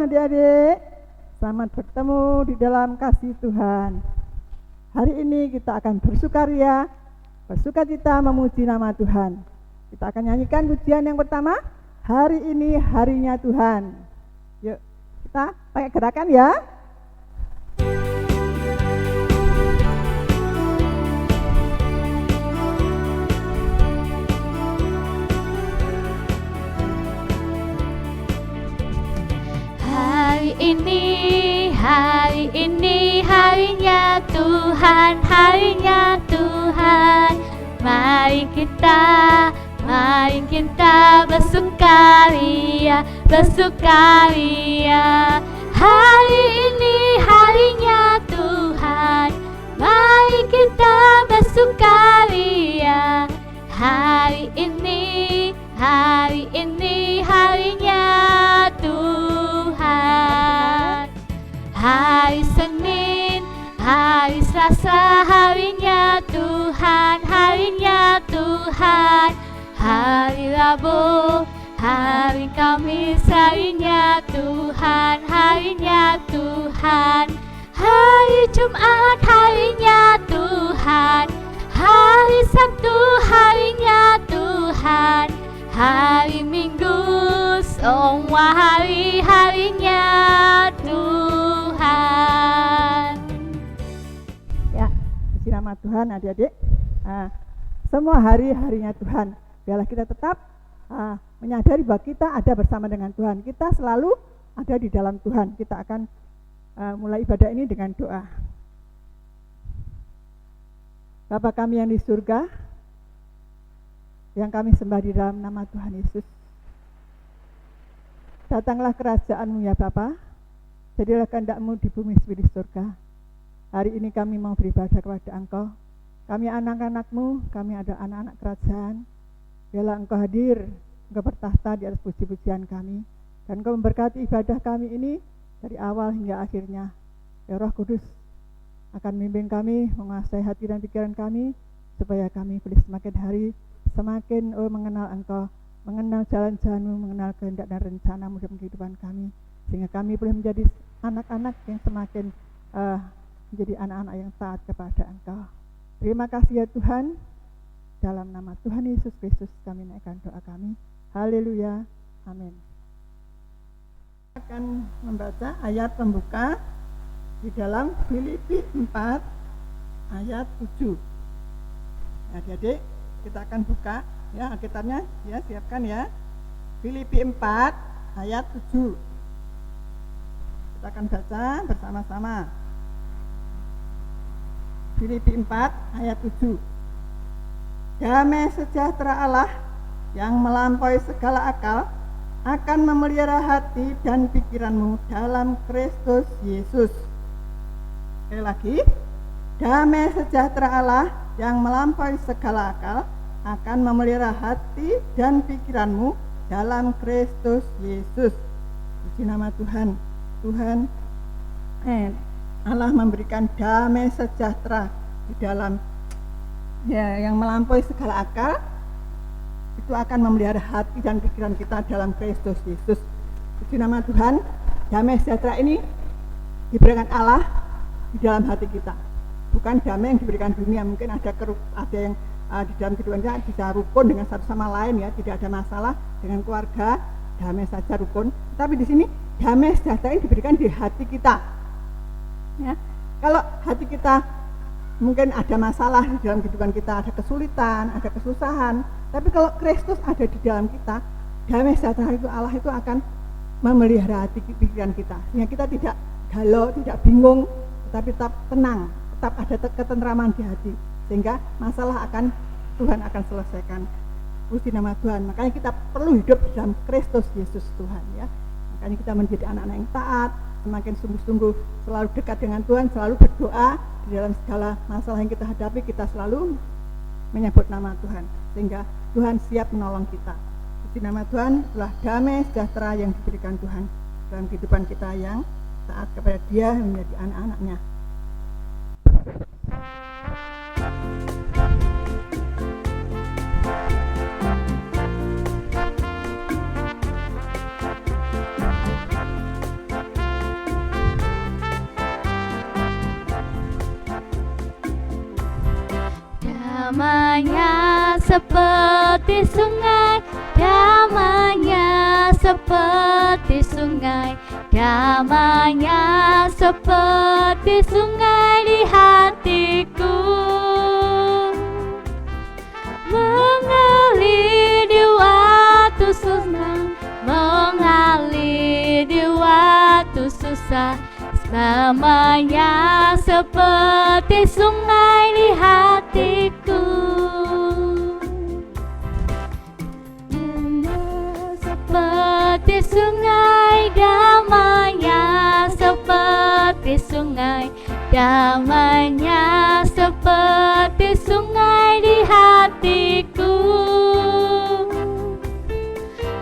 adik-adik, selamat bertemu di dalam kasih Tuhan. Hari ini kita akan bersukaria, bersukacita memuji nama Tuhan. Kita akan nyanyikan pujian yang pertama, hari ini harinya Tuhan. Yuk, kita pakai gerakan ya. Hari ini harinya Tuhan, harinya Tuhan. Mari kita bersukaria, bersukaria. Hari ini harinya Tuhan, mari kita bersukaria. Hari ini harinya Tuhan. Hari Senin, hari Selasa, harinya Tuhan, harinya Tuhan. Hari Rabu, hari Kamis, harinya Tuhan, harinya Tuhan. Hari Jumat, harinya Tuhan. Hari Sabtu, harinya Tuhan. Hari Minggu, semua harinya Tuhan. Ya, puji nama Tuhan adik-adik. Semua harinya Tuhan. Biarlah kita tetap menyadari bahwa kita ada bersama dengan Tuhan. Kita selalu ada di dalam Tuhan. Kita akan mulai ibadah ini dengan doa. Bapa kami yang di surga, yang kami sembah di dalam nama Tuhan Yesus. Datanglah kerajaan-Mu ya Bapa, jadilah kehendak-Mu di bumi seperti di surga. Hari ini kami mau beribadah kepada Engkau. Kami anak-anak-Mu, kami adalah anak-anak kerajaan. Biarlah Engkau hadir, Engkau bertahta di atas puji-pujian kami. Dan Engkau memberkati ibadah kami ini dari awal hingga akhirnya. Ya Roh Kudus akan memimpin kami, menguasai hati dan pikiran kami, supaya kami boleh semakin hari semakin mengenal Engkau, mengenal jalan-jalan-Mu, mengenal kehendak dan rencana-Mu dalam kehidupan kami, sehingga kami boleh menjadi anak-anak yang semakin menjadi anak-anak yang taat kepada Engkau. Terima kasih ya Tuhan. Dalam nama Tuhan Yesus Kristus kami naikkan doa kami. Haleluya. Amin. Akan membaca ayat pembuka di dalam Filipi 4 ayat 7. Adik-adik, kita akan buka ya Alkitabnya, ya siapkan ya. Filipi 4 ayat 7. Kita akan baca bersama-sama. Filipi 4 ayat 7. Damai sejahtera Allah yang melampaui segala akal akan memelihara hati dan pikiranmu dalam Kristus Yesus. Sekali lagi, damai sejahtera Allah yang melampaui segala akal akan memelihara hati dan pikiranmu dalam Kristus Yesus. Puji nama Tuhan. Allah memberikan damai sejahtera di dalam yang melampaui segala akal. Itu akan memelihara hati dan pikiran kita dalam Kristus Yesus. Puji nama Tuhan. Damai sejahtera ini diberikan Allah di dalam hati kita, bukan damai yang diberikan dunia. Mungkin ada yang di dalam kehidupannya bisa rukun dengan satu sama lain ya, tidak ada masalah dengan keluarga, damai saja rukun. Tapi di sini damai sejahtera ini diberikan di hati kita. Ya, kalau hati kita mungkin ada masalah di dalam kehidupan kita, ada kesulitan, ada kesusahan, tapi kalau Kristus ada di dalam kita, damai sejahtera itu Allah itu akan memelihara hati pikiran kita, sehingga kita tidak galau, tidak bingung, tapi tetap tenang, tetap ada ketentraman di hati, sehingga masalah Tuhan akan selesaikan. Puji nama Tuhan. Makanya kita perlu hidup di dalam Kristus Yesus Tuhan ya. Makanya kita menjadi anak-anak yang taat, semakin sungguh-sungguh selalu dekat dengan Tuhan, selalu berdoa di dalam segala masalah yang kita hadapi, kita selalu menyebut nama Tuhan, sehingga Tuhan siap menolong kita. Puji nama Tuhan, itulah damai sejahtera yang diberikan Tuhan dalam kehidupan kita yang taat kepada Dia, menjadi anak-anaknya. seperti sungai, damainya seperti sungai, damainya seperti sungai di hatiku. Mengalir di waktu senang, mengalir di waktu susah, damainya seperti sungai di hatiku. Seperti sungai, damainya seperti sungai, damainya seperti sungai di hatiku.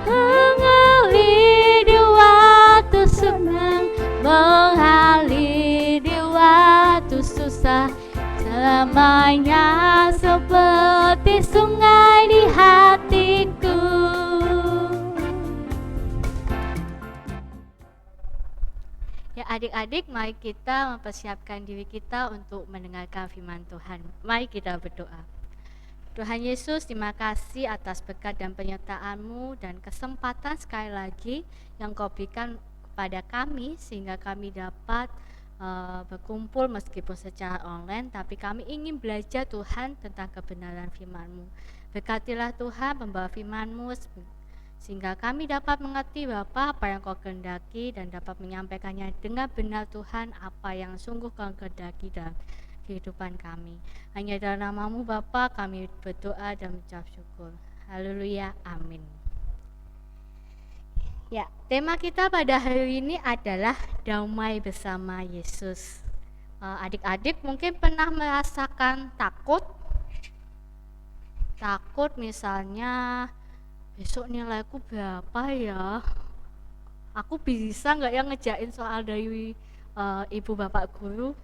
Mengalir di waktu senang, mengalir di waktu susah, damainya seperti sungai di hatiku. Ya adik-adik, mari kita mempersiapkan diri kita untuk mendengarkan firman Tuhan. Mari kita berdoa. Tuhan Yesus, terima kasih atas berkat dan penyertaan-Mu dan kesempatan sekali lagi yang Kau berikan kepada kami sehingga kami dapat berkumpul meskipun secara online, tapi kami ingin belajar Tuhan tentang kebenaran firman-Mu. Berkatilah Tuhan pembawa firman-Mu sehingga kami dapat mengerti Bapa apa yang Kau kehendaki dan dapat menyampaikannya dengan benar Tuhan apa yang sungguh Kau kehendaki dalam kehidupan kami. Hanya dalam nama-Mu Bapa kami berdoa dan mengucap syukur. Haleluya, amin. Ya, tema kita pada hari ini adalah damai bersama Yesus. Adik-adik mungkin pernah merasakan takut misalnya, besok nilaiku berapa ya? Aku bisa nggak ya ngejain soal dari ibu bapak guru?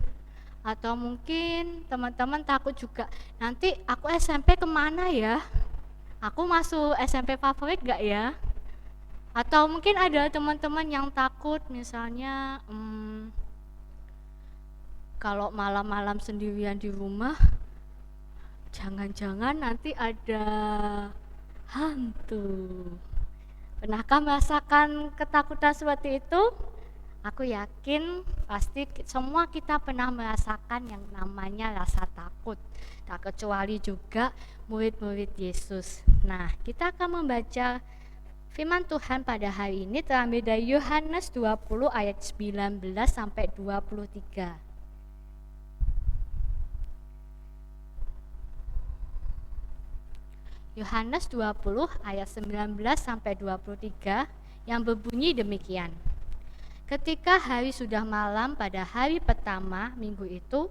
Atau mungkin teman-teman takut juga, nanti aku SMP kemana ya? Aku masuk SMP favorit nggak ya? Atau mungkin ada teman-teman yang takut misalnya kalau malam-malam sendirian di rumah, jangan-jangan nanti ada hantu. Pernahkah merasakan ketakutan seperti itu? Aku yakin pasti semua kita pernah merasakan yang namanya rasa takut. Tak kecuali juga murid-murid Yesus. Nah, kita akan membaca firman Tuhan pada hari ini terambil dari Yohanes 20 ayat 19 sampai 23. Yohanes 20 ayat 19 sampai 23 yang berbunyi demikian. Ketika hari sudah malam pada hari pertama minggu itu,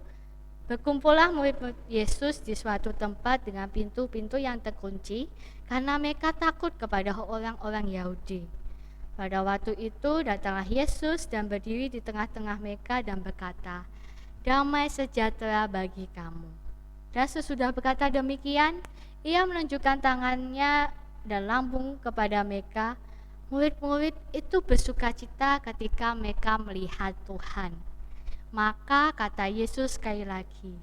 berkumpullah murid-murid Yesus di suatu tempat dengan pintu-pintu yang terkunci karena mereka takut kepada orang-orang Yahudi. Pada waktu itu datanglah Yesus dan berdiri di tengah-tengah mereka dan berkata, "Damai sejahtera bagi kamu." Dan sesudah berkata demikian, Ia menunjukkan tangannya dan lambung kepada mereka. Murid-murid itu bersukacita ketika mereka melihat Tuhan. Maka kata Yesus sekali lagi,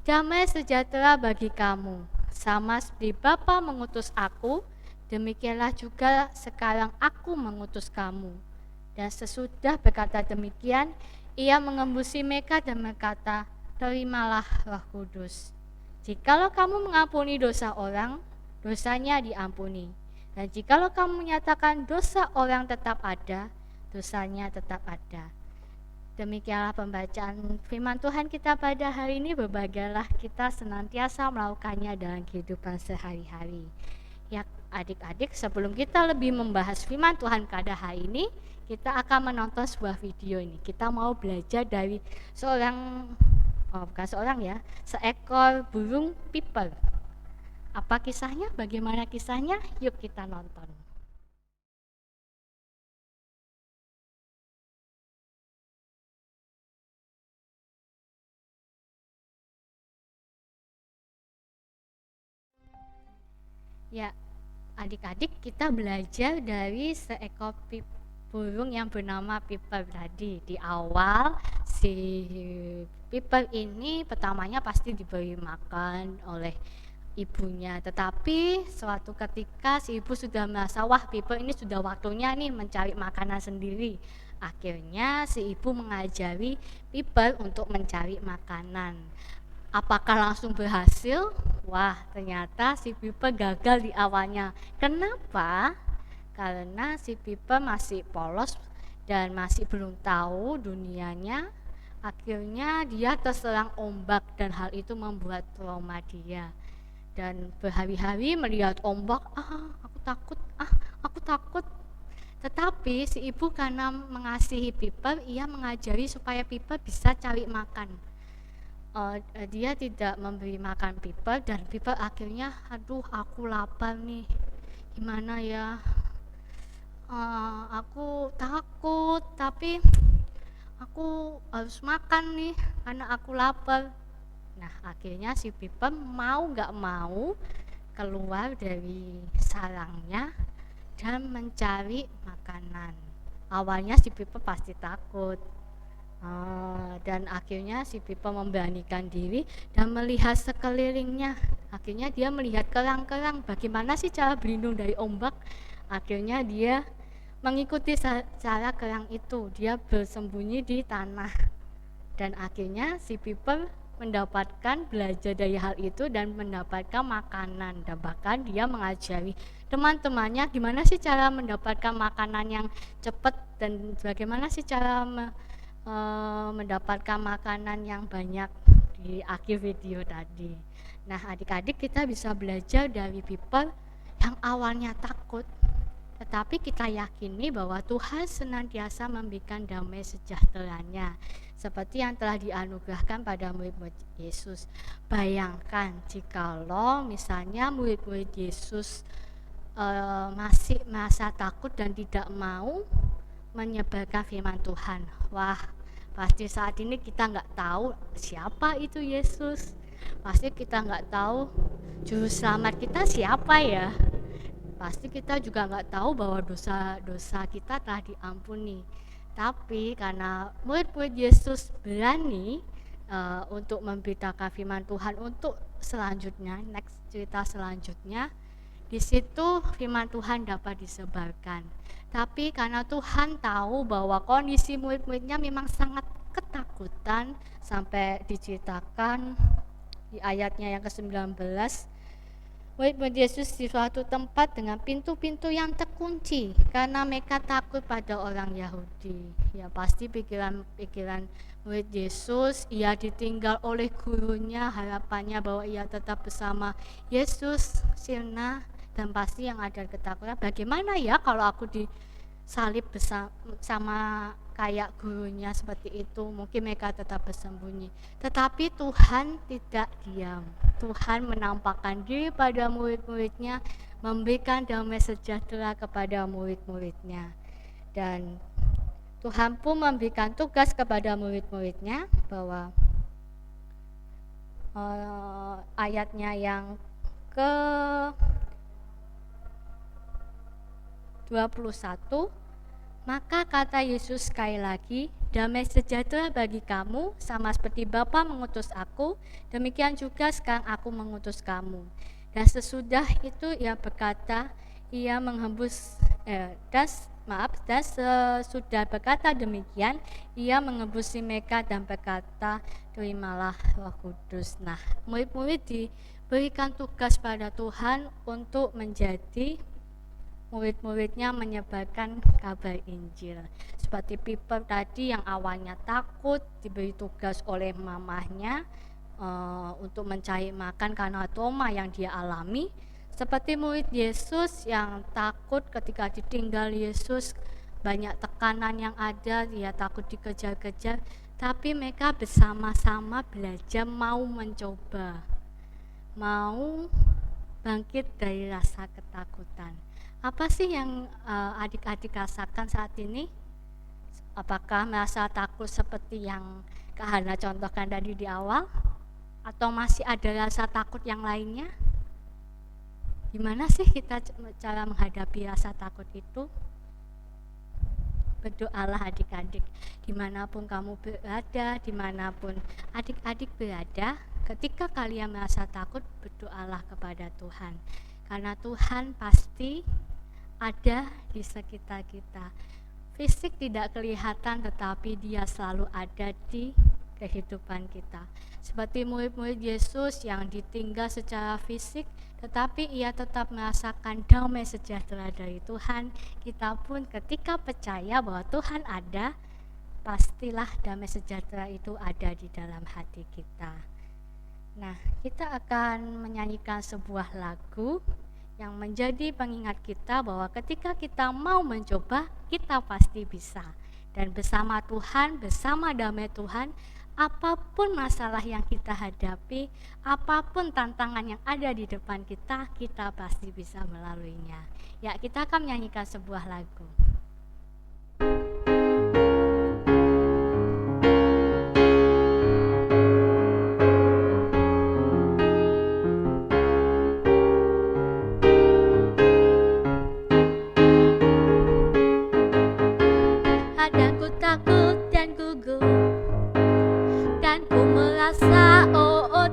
"Damai sejahtera bagi kamu. Sama seperti Bapa mengutus aku, demikianlah juga sekarang aku mengutus kamu." Dan sesudah berkata demikian, Ia mengembusi mereka dan berkata, "Terimalah Roh Kudus. Jikalau kamu mengampuni dosa orang, dosanya diampuni. Dan jikalau kamu menyatakan dosa orang tetap ada, dosanya tetap ada." Demikianlah pembacaan firman Tuhan kita pada hari ini. Berbahagialah kita senantiasa melakukannya dalam kehidupan sehari-hari. Ya adik-adik, sebelum kita lebih membahas firman Tuhan pada hari ini, kita akan menonton sebuah video ini. Kita mau belajar dari seekor burung piper. Apa kisahnya? Bagaimana kisahnya? Yuk kita nonton. Ya, adik-adik, kita belajar dari seekor burung yang bernama piper tadi. Di awal si piper ini pertamanya pasti diberi makan oleh ibunya. Tetapi suatu ketika si ibu sudah merasa, wah Piper ini sudah waktunya nih mencari makanan sendiri. Akhirnya si ibu mengajari Piper untuk mencari makanan. Apakah langsung berhasil? Wah, ternyata si Piper gagal di awalnya. Kenapa? Karena si Piper masih polos dan masih belum tahu dunianya. Akhirnya dia terserang ombak dan hal itu membuat trauma dia. Dan berhari-hari melihat ombak, aku takut. Tetapi si ibu karena mengasihi Piper, ia mengajari supaya Piper bisa cari makan. Dia tidak memberi makan Piper dan Piper akhirnya, aduh aku lapar nih, gimana ya, aku takut tapi aku harus makan nih karena aku lapar. Nah akhirnya si Piper mau gak mau keluar dari sarangnya dan mencari makanan. Awalnya si Piper pasti takut, dan akhirnya si Piper memberanikan diri dan melihat sekelilingnya. Akhirnya dia melihat kerang-kerang, bagaimana sih cara berlindung dari ombak. Akhirnya dia mengikuti cara kerang itu, dia bersembunyi di tanah. Dan akhirnya si Piper mendapatkan belajar dari hal itu dan mendapatkan makanan. Dan bahkan dia mengajari teman-temannya gimana sih cara mendapatkan makanan yang cepat dan bagaimana sih cara mendapatkan makanan yang banyak di akhir video tadi. Nah adik-adik, kita bisa belajar dari Piper yang awalnya takut, tetapi kita yakini bahwa Tuhan senantiasa memberikan damai sejahteranya seperti yang telah dianugerahkan pada murid-murid Yesus. Bayangkan jikalau misalnya murid-murid Yesus masih merasa takut dan tidak mau menyebarkan firman Tuhan. Wah, pasti saat ini kita nggak tahu siapa itu Yesus. Pasti kita nggak tahu juru selamat kita siapa ya. Pasti kita juga nggak tahu bahwa dosa-dosa kita telah diampuni. Tapi karena murid-murid Yesus berani untuk memberitakan firman Tuhan untuk selanjutnya, next cerita selanjutnya, di situ firman Tuhan dapat disebarkan. Tapi karena Tuhan tahu bahwa kondisi murid-muridnya memang sangat ketakutan, sampai diceritakan di ayatnya yang ke-19, murid-murid Yesus di suatu tempat dengan pintu-pintu yang terkunci karena mereka takut pada orang Yahudi. Ya pasti pikiran murid Yesus, ia ditinggal oleh gurunya, harapannya bahwa ia tetap bersama Yesus sirna, dan pasti yang ada ketakutan, bagaimana ya kalau aku disalib bersama kayak gurunya seperti itu, mungkin mereka tetap bersembunyi. Tetapi Tuhan tidak diam. Tuhan menampakkan diri pada murid-muridnya, memberikan damai sejahtera kepada murid-muridnya. Dan Tuhan pun memberikan tugas kepada murid-muridnya bahwa ayatnya yang ke 21, maka kata Yesus sekali lagi, damai sejahtera bagi kamu, sama seperti Bapa mengutus aku, demikian juga sekarang aku mengutus kamu. Dan sesudah itu ia berkata, ia menghembus dan sesudah berkata demikian, ia mengembusi mereka dan berkata, terimalah Roh Kudus. Nah, murid-murid diberikan tugas pada Tuhan untuk menjadi murid-muridnya menyebarkan kabar Injil. Seperti Piper tadi yang awalnya takut, diberi tugas oleh mamahnya untuk mencari makan karena trauma yang dia alami. Seperti murid Yesus yang takut ketika ditinggal Yesus, banyak tekanan yang ada, dia takut dikejar-kejar, tapi mereka bersama-sama belajar mau mencoba, mau bangkit dari rasa ketakutan. Apa sih yang adik-adik rasakan saat ini? Apakah merasa takut seperti yang Kak Hana contohkan tadi di awal? Atau masih ada rasa takut yang lainnya? Gimana sih kita cara menghadapi rasa takut itu? Berdoalah adik-adik, dimanapun kamu berada, dimanapun adik-adik berada, ketika kalian merasa takut, berdoalah kepada Tuhan. Karena Tuhan pasti ada di sekitar kita. Fisik tidak kelihatan, tetapi Dia selalu ada di kehidupan kita. Seperti murid-murid Yesus yang ditinggal secara fisik, tetapi ia tetap merasakan damai sejahtera dari Tuhan. Kita pun ketika percaya bahwa Tuhan ada, pastilah damai sejahtera itu ada di dalam hati kita. Nah, kita akan menyanyikan sebuah lagu yang menjadi pengingat kita bahwa ketika kita mau mencoba, kita pasti bisa. Dan bersama Tuhan, bersama damai Tuhan, apapun masalah yang kita hadapi, apapun tantangan yang ada di depan kita, kita pasti bisa melaluinya. Ya, kita akan menyanyikan sebuah lagu. Ku takut dan gugup, dan ku merasa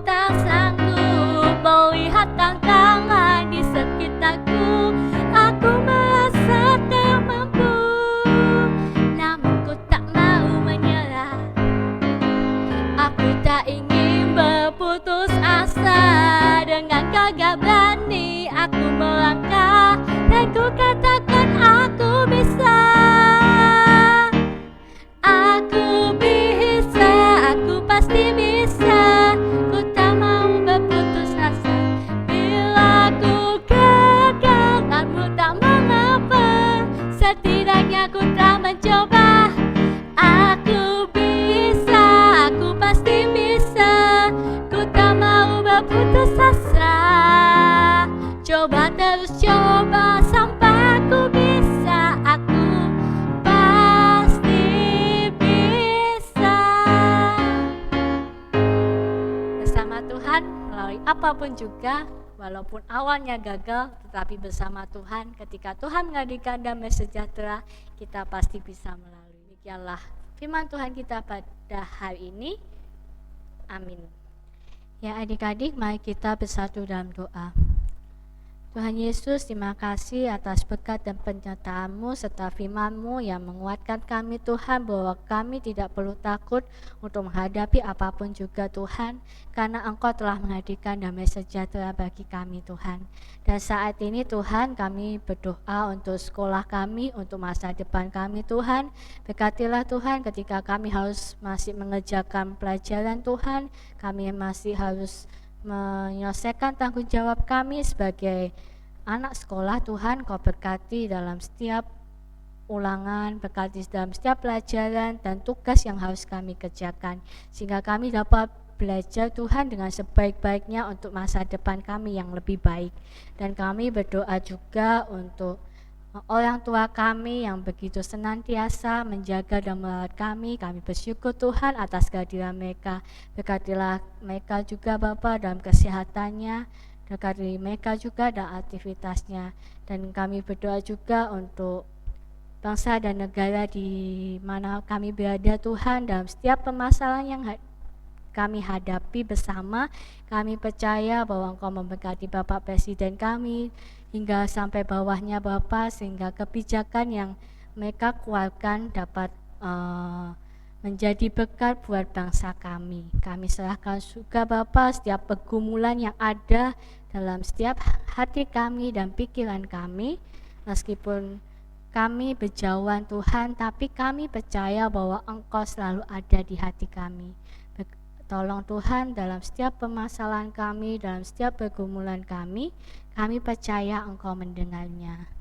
tak sanggup melihat tantangan di sekitarku. Aku merasa tak mampu, namun ku tak mau menyerah. Aku tak ingin berputus asa, dengan gagah berani aku melangkah, dan ku katakan aku bisa. Aku bisa, aku pasti bisa. Ku tak mau berputus asa. Bila ku gagal, namun tak mengapa, setidaknya ku telah mencoba. Aku bisa, aku pasti bisa. Ku tak mau berputus asa. Coba terus coba sampai ku bisa. Aku Tuhan melalui apapun juga, walaupun awalnya gagal, tetapi bersama Tuhan, ketika Tuhan menghadirkan damai sejahtera, kita pasti bisa melalui. Demikianlah firman Tuhan kita pada hari ini. Amin. Ya adik-adik, mari kita bersatu dalam doa. Tuhan Yesus, terima kasih atas berkat dan penyertaan-Mu serta firman-Mu yang menguatkan kami Tuhan, bahwa kami tidak perlu takut untuk menghadapi apapun juga Tuhan, karena Engkau telah menghadirkan damai sejahtera bagi kami Tuhan. Dan saat ini Tuhan, kami berdoa untuk sekolah kami, untuk masa depan kami Tuhan. Berkatilah Tuhan ketika kami harus masih mengerjakan pelajaran Tuhan, kami masih harus menyelesaikan tanggung jawab kami sebagai anak sekolah Tuhan. Kau berkati dalam setiap ulangan, berkati dalam setiap pelajaran dan tugas yang harus kami kerjakan, sehingga kami dapat belajar Tuhan dengan sebaik-baiknya untuk masa depan kami yang lebih baik. Dan kami berdoa juga untuk orang tua kami yang begitu senantiasa menjaga dan merawat kami. Kami bersyukur Tuhan atas kehadiran mereka. Berkatilah mereka juga Bapa dalam kesehatannya, berkati mereka juga dalam aktivitasnya. Dan kami berdoa juga untuk bangsa dan negara di mana kami berada Tuhan, dalam setiap permasalahan yang kami hadapi bersama. Kami percaya bahwa Engkau memberkati Bapak Presiden kami hingga sampai bawahnya Bapak, sehingga kebijakan yang mereka keluarkan dapat menjadi berkat buat bangsa kami. Kami serahkan juga Bapak setiap pergumulan yang ada dalam setiap hati kami dan pikiran kami. Meskipun kami berjauhan Tuhan, tapi kami percaya bahwa Engkau selalu ada di hati kami. Tolong Tuhan dalam setiap permasalahan kami, dalam setiap pergumulan kami percaya Engkau mendengarnya.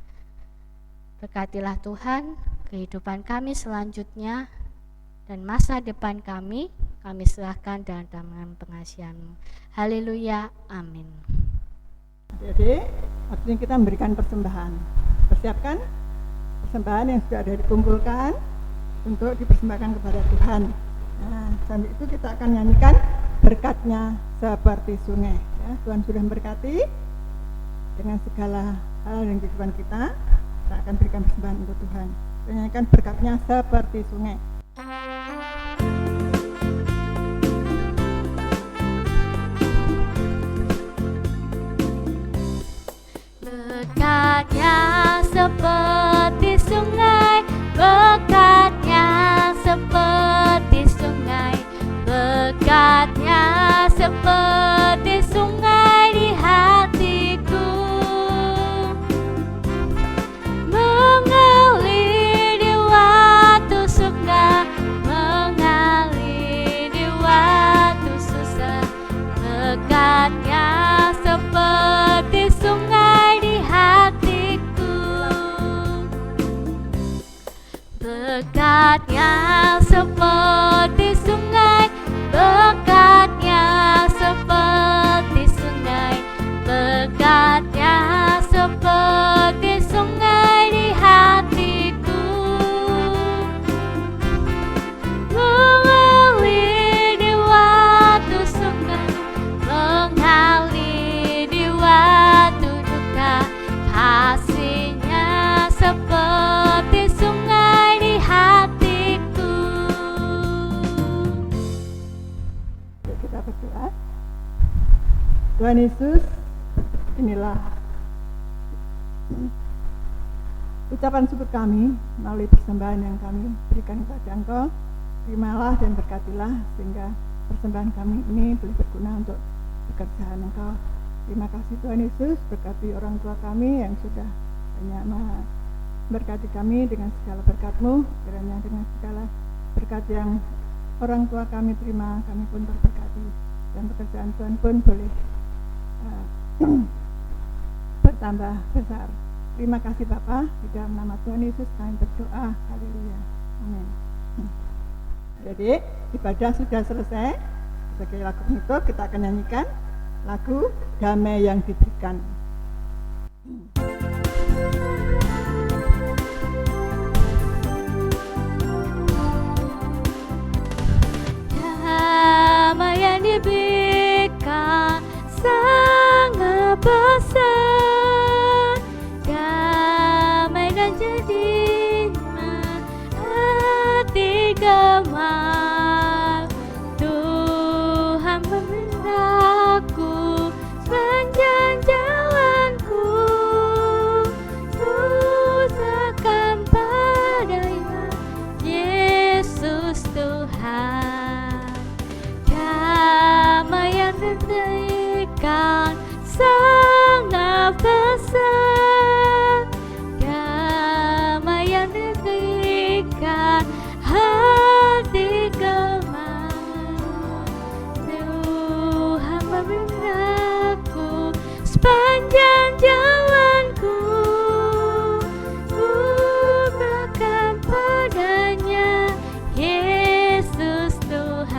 Berkatilah Tuhan kehidupan kami selanjutnya dan masa depan kami serahkan dalam tangan pengasihan-Mu. Haleluya, amin. Adik-adik, artinya kita memberikan persembahan. Persiapkan persembahan yang sudah ada dikumpulkan untuk dipersembahkan kepada Tuhan. Nah, sambil itu kita akan nyanyikan berkatnya seperti sungai. Ya, Tuhan sudah memberkati dengan segala hal yang di kehidupan kita. Kita akan berikan persembahan untuk Tuhan. Kita nyanyikan berkatnya seperti sungai. Berkatnya seperti sungai, berkatnya seperti sungai, berkatnya seperti sungai di hatiku, mengalir di waktu suka, mengalir di waktu susah. Berkatnya seperti sungai di hatiku, berkatnya seperti sungai, berkatnya seperti sungai, berkatnya seperti sungai di hatiku, mengalir di waktu suka, mengalir di waktu duka. Kasihnya seperti sungai di hatiku. Yuk kita berdoa. Tuhan Yesus, inilah ucapan syukur kami melalui persembahan yang kami berikan kepada Engkau. Terimalah dan berkatilah sehingga persembahan kami ini boleh berguna untuk pekerjaan Engkau. Terima kasih Tuhan Yesus, berkati orang tua kami yang sudah banyak berkati kami dengan segala berkat-Mu. Kiranya dengan segala berkat yang orang tua kami terima, kami pun terberkati dan pekerjaan Tuhan pun boleh bertambah besar. Terima kasih Bapa, di dalam nama Tuhan Yesus kami berdoa. Haleluya. Amin. Jadi ibadah sudah selesai. Sebagai lagu penutup kita akan nyanyikan lagu Damai yang Diberikan. Damai yang diberikan sangat besar, damai dan jadinya hati gemar. Tuhan memimpin aku sepanjang jalanku, susahkan padanya Yesus Tuhan. Damai yang diberikan sangat besar, damai yang diberikan hati gemar. Tuhan memimpin aku sepanjang jalanku, ku bahkan padanya Yesus Tuhan.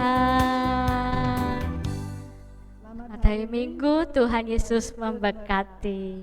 Selamat hari Minggu, Tuhan Yesus memberkati.